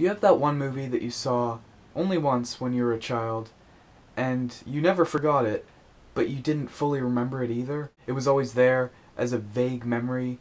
Do you have that one movie that you saw only once when you were a child, and you never forgot it, but you didn't fully remember it either? It was always there as a vague memory,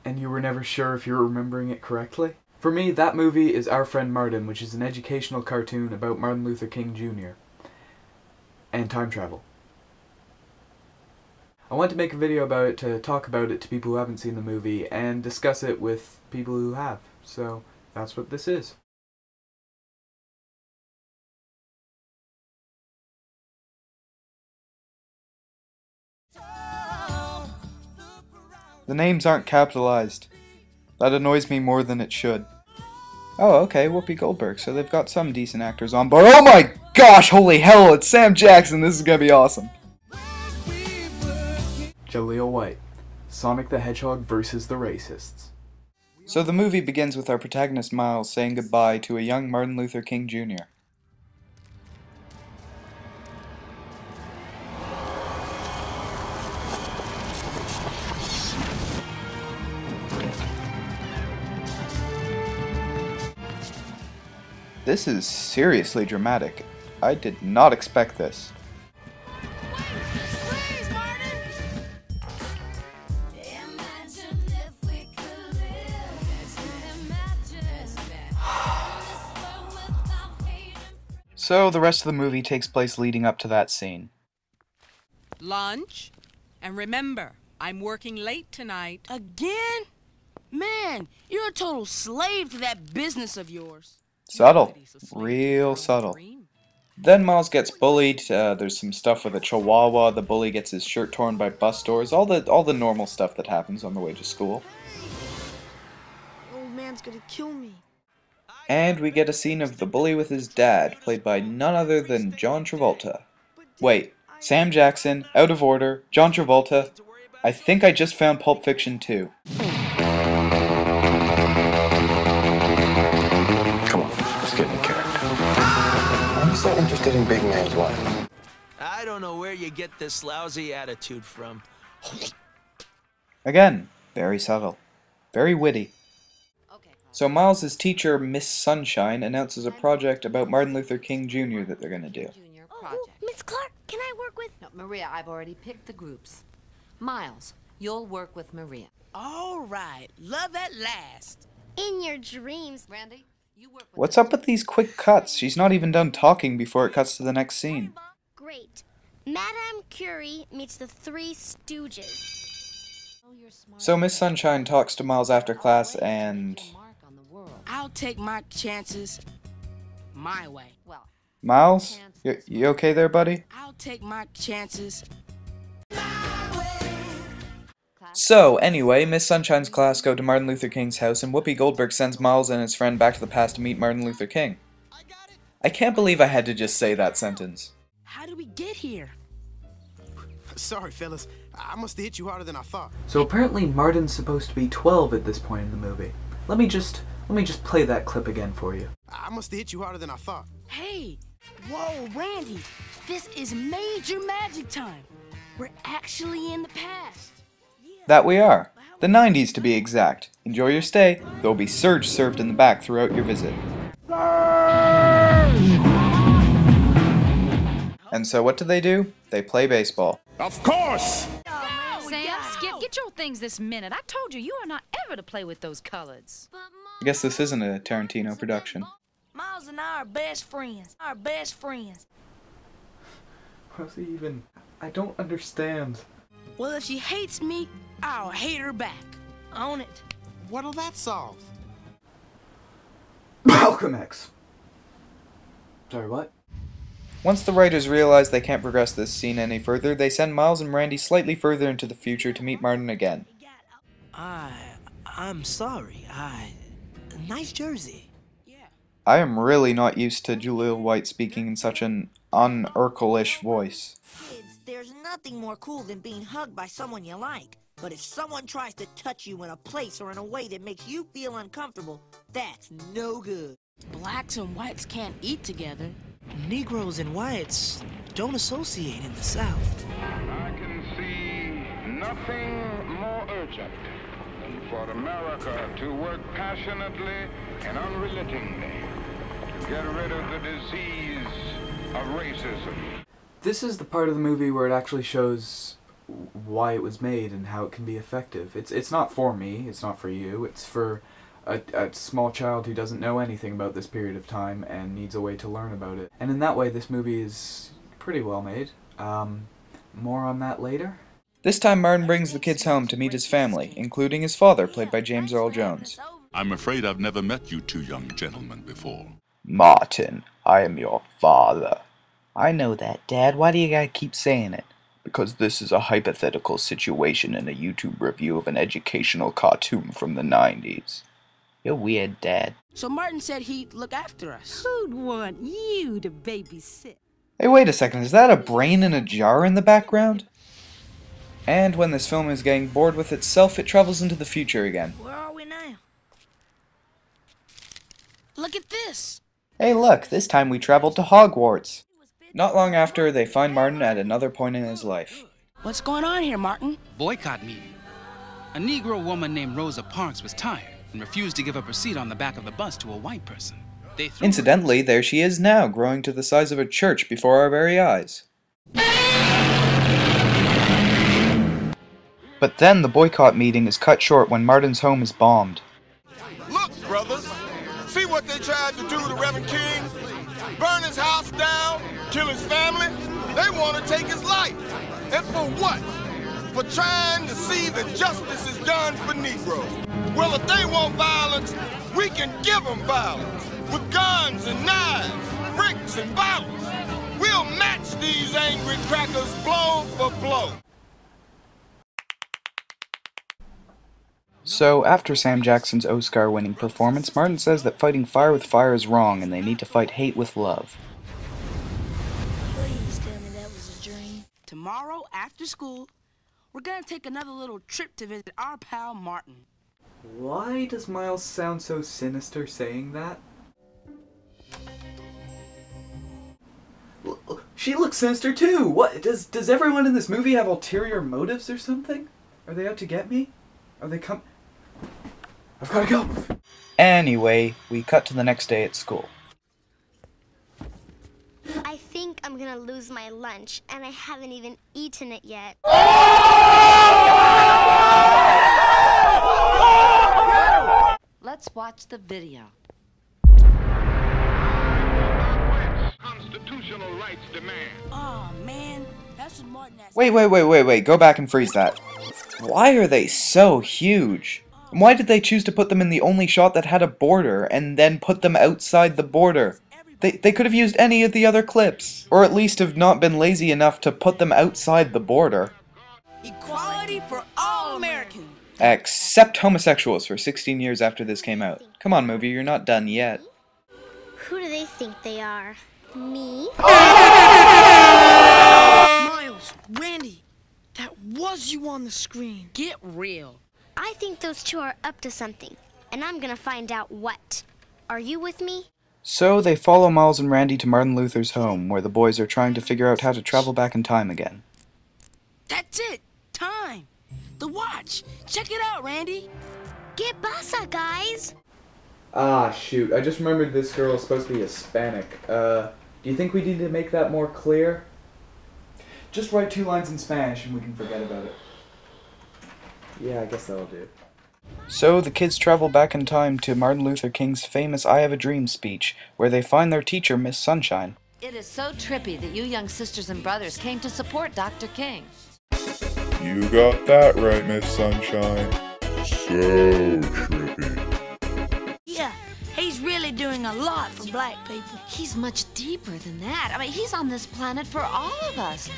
and you were never sure if you were remembering it correctly? For me, that movie is Our Friend Martin, which is an educational cartoon about Martin Luther King Jr. and time travel. I want to make a video about it to talk about it to people who haven't seen the movie and discuss it with people who have. So that's what this is. The names aren't capitalized. That annoys me more than it should. Oh, okay, Whoopi Goldberg, so they've got some decent actors on board. Oh my gosh, holy hell, it's Sam Jackson, this is gonna be awesome. Jaleel White, Sonic the Hedgehog versus the Racists. So the movie begins with our protagonist Miles saying goodbye to a young Martin Luther King Jr. This is seriously dramatic. I did not expect this. So the rest of the movie takes place leading up to that scene. Lunch? And remember, I'm working late tonight. Again? Man, you're a total slave to that business of yours. Subtle. Real subtle. Then Miles gets bullied, there's some stuff with a chihuahua, the bully gets his shirt torn by bus doors, all the normal stuff that happens on the way to school. Old man's gonna kill me. And we get a scene of the bully with his dad, played by none other than John Travolta. Wait, Sam Jackson, Out of Order, John Travolta. I think I just found Pulp Fiction 2. Come on, let's get in character. I'm so interested in big man's life. I don't know where you get this lousy attitude from. Again, very subtle. Very witty. So Miles' teacher, Miss Sunshine, announces a project about Martin Luther King Jr. that they're gonna do. Oh, Miss Clark, can I work with... No, Maria, I've already picked the groups. Miles, you'll work with Maria. All right, love at last. In your dreams. Randy, you work with... What's up with these quick cuts? She's not even done talking before it cuts to the next scene. Great. Madame Curie meets the Three Stooges. So Miss Sunshine talks to Miles after class and... I'll take my chances my way. Well, Miles? You okay there, buddy? I'll take my chances. So, anyway, Miss Sunshine's class go to Martin Luther King's house, and Whoopi Goldberg sends Miles and his friend back to the past to meet Martin Luther King. I can't believe I had to just say that sentence. How did we get here? Sorry, fellas. I must have hit you harder than I thought. So apparently Martin's supposed to be 12 at this point in the movie. Let me just play that clip again for you. I must have hit you harder than I thought. Hey! Whoa, Randy! This is major magic time! We're actually in the past! That we are. The 90s to be exact. Enjoy your stay. There will be Surge served in the back throughout your visit. And so what do? They play baseball. Of course! Sam, Skip, get your things this minute. I told you, you are not ever to play with those colors. I guess this isn't a Tarantino production. Miles and I are best friends. Our best friends. How's he even... I don't understand. Well, if she hates me, I'll hate her back. Own it. What'll that solve? Malcolm X. Sorry, what? Once the writers realize they can't progress this scene any further, they send Miles and Randy slightly further into the future to meet Martin again. I'm sorry. Nice jersey. I am really not used to Jaleel White speaking in such an un-Urkel-ish voice. Kids, there's nothing more cool than being hugged by someone you like. But if someone tries to touch you in a place or in a way that makes you feel uncomfortable, that's no good. Blacks and whites can't eat together. Negroes and whites don't associate in the South. I can see nothing more urgent than for America to work passionately and unrelentingly get rid of the disease of racism. This is the part of the movie where it actually shows why it was made and how it can be effective. It's not for me, it's not for you, it's for a small child who doesn't know anything about this period of time and needs a way to learn about it. And in that way, this movie is pretty well made. More on that later. This time Martin brings the kids home to meet his family, including his father, played by James Earl Jones. I'm afraid I've never met you two young gentlemen before. Martin, I am your father. I know that, Dad. Why do you gotta keep saying it? Because this is a hypothetical situation in a YouTube review of an educational cartoon from the 90s. You're weird, Dad. So Martin said he'd look after us. Who'd want you to babysit? Hey, wait a second. Is that a brain in a jar in the background? And when this film is getting bored with itself, it travels into the future again. Where are we now? Look at this! Hey look, this time we traveled to Hogwarts. Not long after, they find Martin at another point in his life. What's going on here, Martin? Boycott meeting. A Negro woman named Rosa Parks was tired and refused to give up her seat on the back of the bus to a white person. Incidentally, there she is now, growing to the size of a church before our very eyes. But then the boycott meeting is cut short when Martin's home is bombed. Look, brothers, see what they tried to do to Reverend King? Burn his house down, kill his family? They want to take his life. And for what? For trying to see that justice is done for Negroes. Well, if they want violence, we can give them violence. With guns and knives, bricks and bottles. We'll match these angry crackers blow for blow. So, after Sam Jackson's Oscar-winning performance, Martin says that fighting fire with fire is wrong and they need to fight hate with love. Please tell me that was a dream. Tomorrow, after school, we're gonna take another little trip to visit our pal Martin. Why does Miles sound so sinister saying that? She looks sinister too! What? Does everyone in this movie have ulterior motives or something? Are they out to get me? Are they I've gotta go! Anyway, we cut to the next day at school. I think I'm gonna lose my lunch, and I haven't even eaten it yet. Let's watch the video. Constitutional rights demand. Oh man, that's what Martin has. Wait, go back and freeze that. Why are they so huge? And why did they choose to put them in the only shot that had a border, and then put them outside the border? They could have used any of the other clips, or at least have not been lazy enough to put them outside the border. Equality for all Americans. Except homosexuals for 16 years after this came out. Come on, movie, you're not done yet. Who do they think they are? Me? Miles, Randy, that was you on the screen. Get real. I think those two are up to something, and I'm gonna find out what. Are you with me? So they follow Miles and Randy to Martin Luther's home, where the boys are trying to figure out how to travel back in time again. That's it. Time. The watch. Check it out, Randy. Get basa, guys. Ah, shoot. I just remembered this girl is supposed to be Hispanic. Do you think we need to make that more clear? Just write 2 lines in Spanish and we can forget about it. Yeah, I guess that'll do. So the kids travel back in time to Martin Luther King's famous I Have a Dream speech, where they find their teacher, Miss Sunshine. It is so trippy that you young sisters and brothers came to support Dr. King. You got that right, Miss Sunshine. So trippy. Yeah, he's really doing a lot for black people. He's much deeper than that. I mean, he's on this planet for all of us.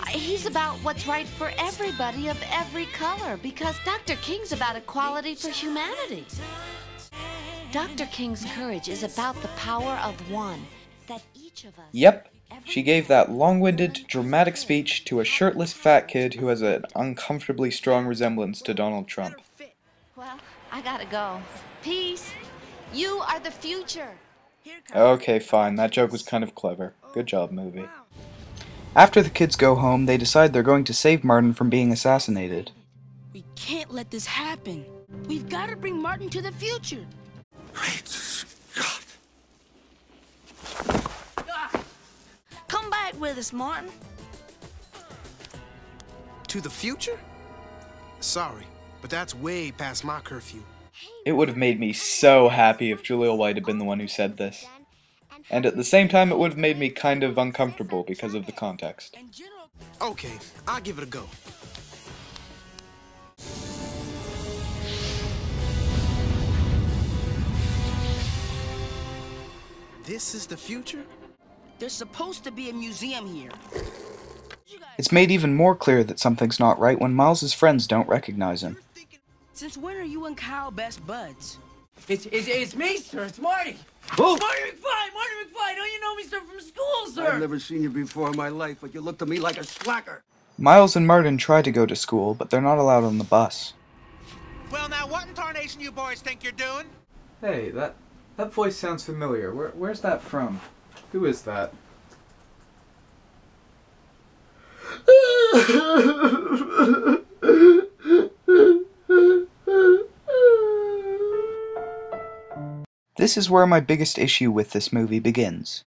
He's about what's right for everybody of every color, because Dr. King's about equality for humanity. Dr. King's courage is about the power of one, that each of us... Yep, she gave that long-winded, dramatic speech to a shirtless fat kid who has an uncomfortably strong resemblance to Donald Trump. Well, I gotta go. Peace. You are the future. Okay, fine, that joke was kind of clever. Good job, movie. After the kids go home, they decide they're going to save Martin from being assassinated. We can't let this happen. We've got to bring Martin to the future. Great Scott. farthest, Martin? To the future? Sorry, but that's way past my curfew. It would have made me so happy if Jaleel White had been the one who said this. And at the same time, it would have made me kind of uncomfortable because of the context. Okay, I'll give it a go. This is the future? There's supposed to be a museum here. It's made even more clear that something's not right when Miles's friends don't recognize him. Since when are you and Kyle best buds? It's me, sir. It's Marty. Who? Marty McFly! Marty McFly! Don't you know me, sir, from school, sir? I've never seen you before in my life, but you look to me like a slacker. Miles and Martin try to go to school, but they're not allowed on the bus. Well, now, what in tarnation you boys think you're doing? Hey, that voice sounds familiar. Where's that from? Who is that? This is where my biggest issue with this movie begins.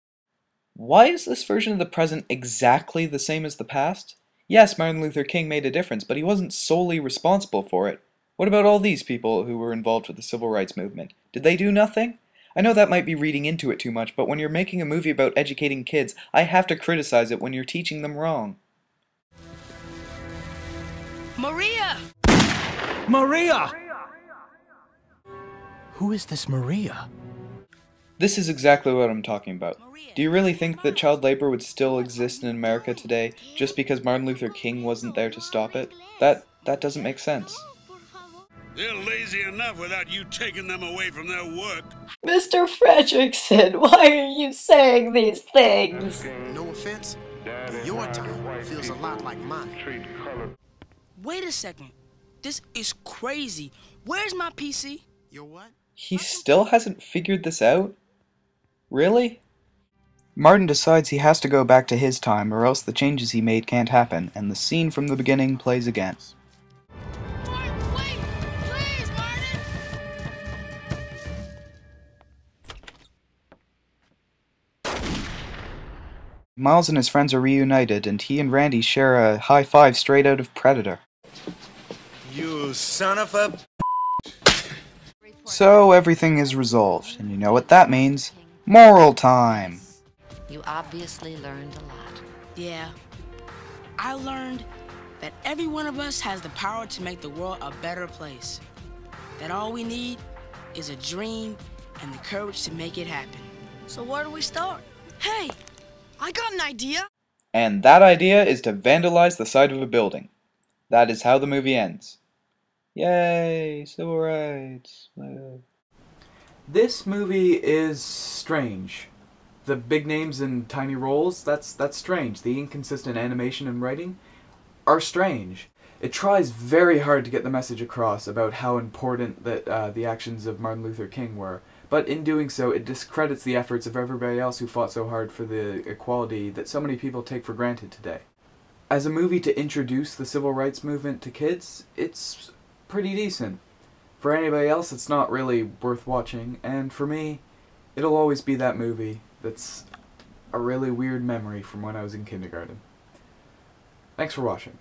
Why is this version of the present exactly the same as the past? Yes, Martin Luther King made a difference, but he wasn't solely responsible for it. What about all these people who were involved with the civil rights movement? Did they do nothing? I know that might be reading into it too much, but when you're making a movie about educating kids, I have to criticize it when you're teaching them wrong. Maria! Maria! Who is this Maria? This is exactly what I'm talking about. Do you really think that child labor would still exist in America today just because Martin Luther King wasn't there to stop it? That doesn't make sense. They're lazy enough without you taking them away from their work. Mr. Fredricksen, why are you saying these things? No offense, but your time feels a lot like mine. Wait a second. This is crazy. Where's my PC? Your what? He still hasn't figured this out? Really? Martin decides he has to go back to his time or else the changes he made can't happen, and the scene from the beginning plays again. Miles and his friends are reunited, and he and Randy share a high five straight out of Predator. You son of a... So everything is resolved, and you know what that means. Moral time! You obviously learned a lot. Yeah. I learned that every one of us has the power to make the world a better place. That all we need is a dream and the courage to make it happen. So where do we start? Hey! I got an idea! And that idea is to vandalize the side of a building. That is how the movie ends. Yay, civil rights. This movie is strange. The big names and tiny roles, that's strange. The inconsistent animation and writing are strange. It tries very hard to get the message across about how important that the actions of Martin Luther King were. But in doing so, it discredits the efforts of everybody else who fought so hard for the equality that so many people take for granted today. As a movie to introduce the civil rights movement to kids, it's pretty decent. For anybody else, it's not really worth watching, and for me, it'll always be that movie that's a really weird memory from when I was in kindergarten. Thanks for watching.